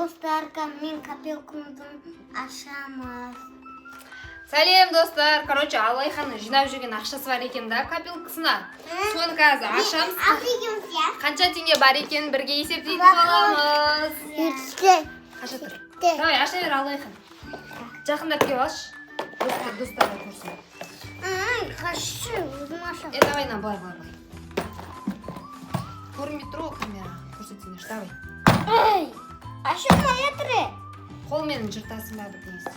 Достар, мен копилкамды ашамыз. Сәлем достар. Короче, Алайханның жинап жүрген ақшасы бар екен да копилкасына. Соны қазір ашамыз. Қанша теңге бар екен бірге есептейтін боламыз. Қаша тұр. Давай, аша бер Алайхан. Жақындап кеп алшы. Достарға көрсін. Қашы, өзім ашам. Давай, былай. Көрінбей тұр ғой камера. Көрсетсеңдерші, давай. Ашамай жатыр. Қолмен жыртасың ба бірдеңесі.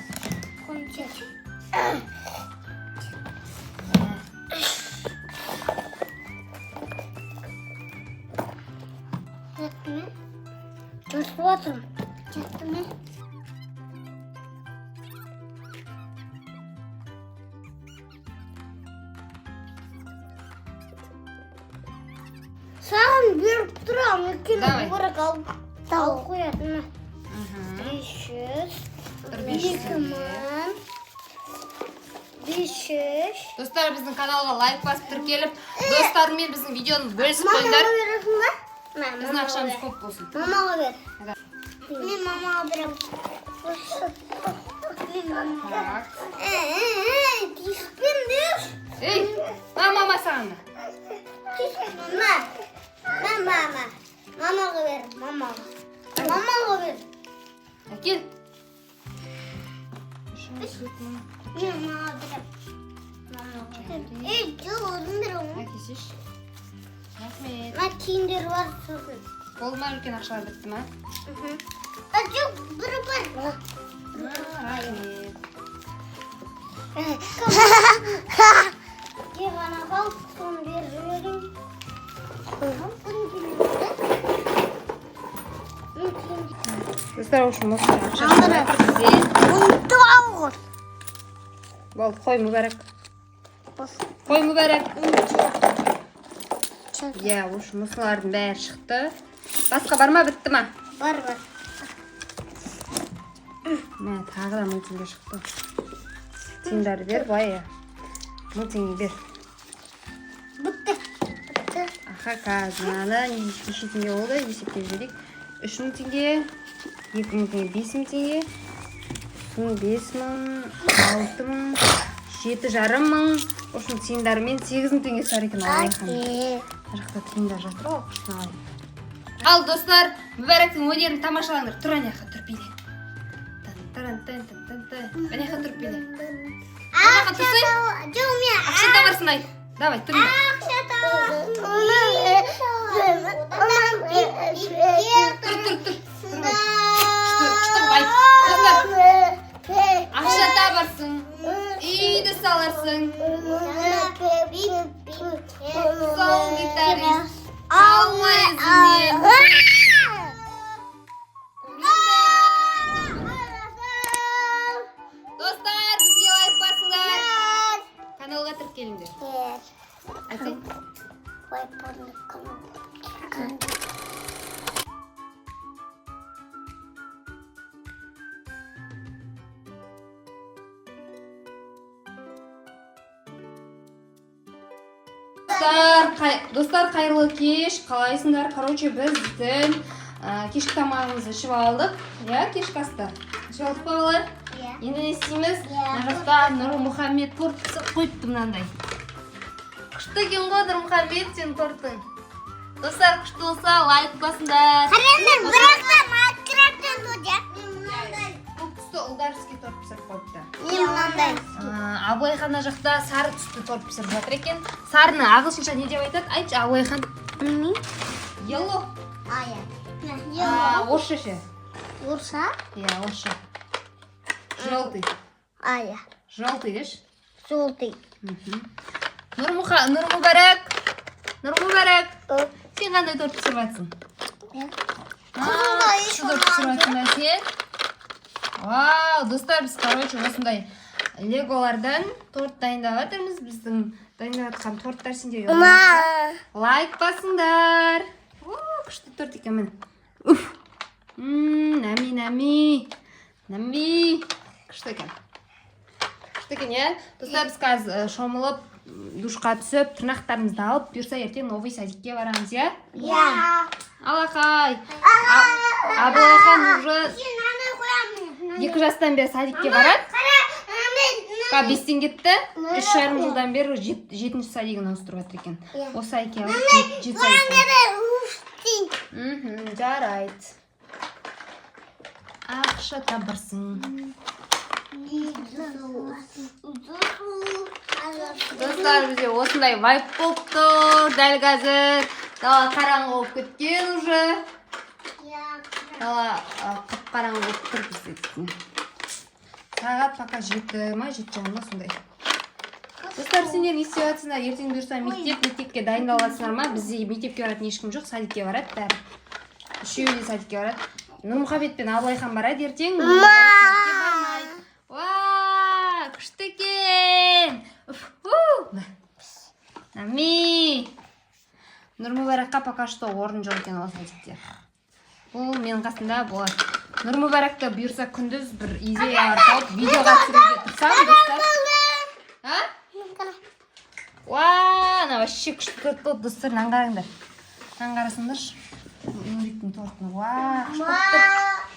Жатты ма? Жатып отырмын. Жатты ма? Саған беріп тұрамын. Давай. Бірақ алып қоятын ма? 500. 500. Достар, біздің каналға лайк басып тіркеліп, достарымен біздің видеоны бөлісіп қойыңдар. Мамаға бересің ба? Біздің ақшамыз көп болсын. Мамаға бер. Мен мамаға берем. Так. Тиіспен бер. Мама саған да. Мамаға бер. Мамаға бер. Әкел. Мен мамаға берем. Жоқ, өзім берем. Әкесеш. Рахмет. Ма киімдер бар сосын. Қолыма үлкен ақшалар бітті ма? Жоқ, бірі бар. Рахмет. Ғана қал, соны беріп жіберейін. Достар, үшін мұқтар ақшасын бәтір бізде. Болды, қой мүбәрәк. Қой мүбәрәк. Иә, осы мұсылардың бәрі шықты. Басқа бар ма, бітті ма? Бар. Мә, тағы да 1000 теңге шықты. Теңдері бер, бай. 1000 теңге бер. Бітті. Аха, қазынаны неше теңге болды, есептеп жіберейік. 3000 теңге, 2000 теңге, 5000 теңге, 5000, 6000, 7500. Осының теңдарымен 8000 теңге сар екен Алайхан. Жақта теңдер жатыр ғой, құшын алайын. Ал достар, мүбәрәктің өнерін тамашалаңдар. Тұр әнеқа, тұр биле. Әнеқа тұр биле. Ақша табарсың айт. Давай, тұр биле. Ақша табарсың, үйді саларсың. Сол гитарист, алма ізінен. Достар, бізге лайк басыңдар. Каналға тіркеліңдер. Айтсай. Достар, қайырлы кеш. Қалайсыңдар? Короче, біздің кешкі тамағымызды ішіп алдық. Иә, кешкі асты. Ішіп алдық па балар? Енді не істейміз? Нағаста Нұрмұхаммед торт пісіп қойыпты мынандай. Күшті екен ғой Нұрмұхаммед сен тортың. Достар, күшті болса лайк басыңдар. Қараңдар, бірақта матрактен тұр. Бұл түсті ұлдарский торт пісіріп қойыпты. Мен мынандай. Абылайхан жақта сары түсті торт пісіріп жатыр екен. Сарыны ағылшынша не деп айтады? Айтшы, Абылайхан. Yellow. Орысша ше. Орысша? Иә, орысша. Желтый. Желтый деші. Желтый. Нұрмұбәрәк. Сен қандай торт пісіріп жатсың? Күшті торт пісіріп жатсың ба сен? Вау, достар, біз, короче, осындай леголардан торт дайындап жатырмыз. Біздің дайындап жатқан торттар сендерге ұнаса, лайк басыңдар. Күшті торт екен міне. Нәми. Күшті екен, иә? Достар, біз қазір шомылып, душқа түсіп, тырнақтарымызды алып, бұйырса ертең новый садикке барамыз, иә? Иә. Алақай. Абылайхан уже 2 жастан бері садикке барады. 5-тен кетті. 3,5 жылдан бері 7-ші садигін ауыстырып жатыр екен. Осы садикке алып 7 садикке. Жарайды. Ақша табырсың. Достар, бізде осындай вайп болып тұр. Дәл қазір дала қараңғы болып кеткен уже. Дала қап-қараңғы болып тұр бізде. Сағат пока 7 ма 7:30 сондай. Достар, сендер не істеп жатсыңдар? Ертең бұйырса мектепке дайындаласыңдар ма? Бізде мектепке баратын ешкім жоқ, садикке барады бәрі. Үшеуі де садикке барады. Нұрмұхамед пен Абылайхан барады ертең. Ва, күшті екен. Нами. Нұрмұбараққа пока что орын жоқ екен ол садикте. Бұл менің қасында болады. Нұрмұбарақта бұйырса күндіз бір идеялар тауып видеоға түсіруге тұрсам, достар. Ва, на вообще күшті торт, достар, наңғарыңдар. Наңғарасыңдаршы. Нұриттің тортыны. Ва, күшті торт.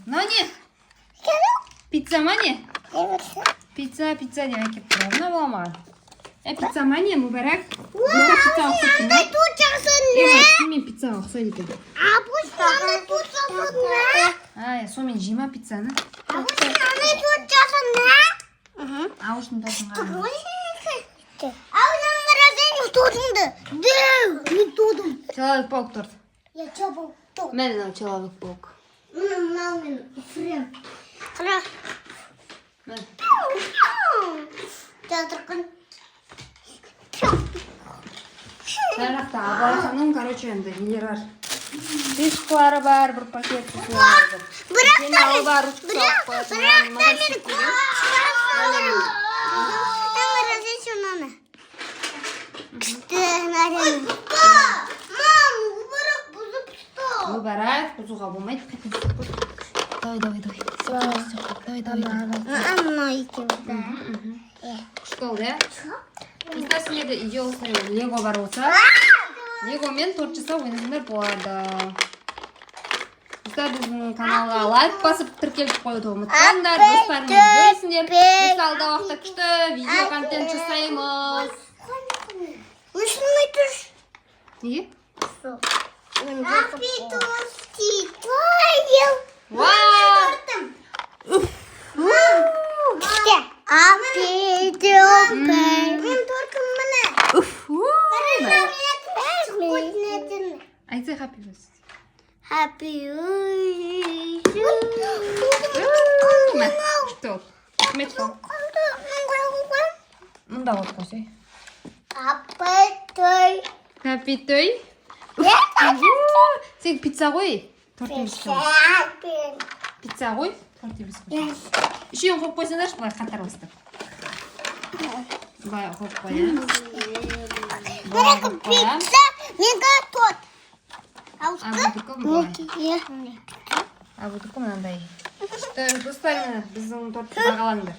Мынау не? Пицца ма не? Пицца деп әкеп тұрады. Мына бола маған. Пицца ма не, Мұбарак? Бұста пицца ұқсайды ма? Мен пиццаға ұқсайды екен. Сомен жима пиццаны. Ауышын торсын ғана. Человек-паук торт. Мен мынау Человек-паук. Жарақта Абылайханның, короче, енді нелер бар. Фишкалары бар, бір пакет түсілер. Сені алып бар, ручка салып қоятын. Мұбарак, бұзуға болмайды. Давай. Күшті ол, да? Бізді сендерде үйде осындай лего бар болса, легомен торт жасау ойнасыңдар болады. Достар, біздің каналға лайк басып тіркеліп қоюды ұмытпаңдар. Достармен бөлісіңдер. Біз алда уақытта күшті видео контент жасаймыз. Неге? Айтсай хаппи өз. Күшті ол. Үкімет қол. Мұнда от қосай. Хаппи той. Сен пицца ғой? Торт емес қой. Пицца ғой? Торт емес қой. Үшеуін қойып қойсаңдаршы, бұлай қатар бастап. Бұлай қойып қоямыз. Пицца, мега торт. Абудікі мынандай. Достар, біздің тортты бағалаңдар.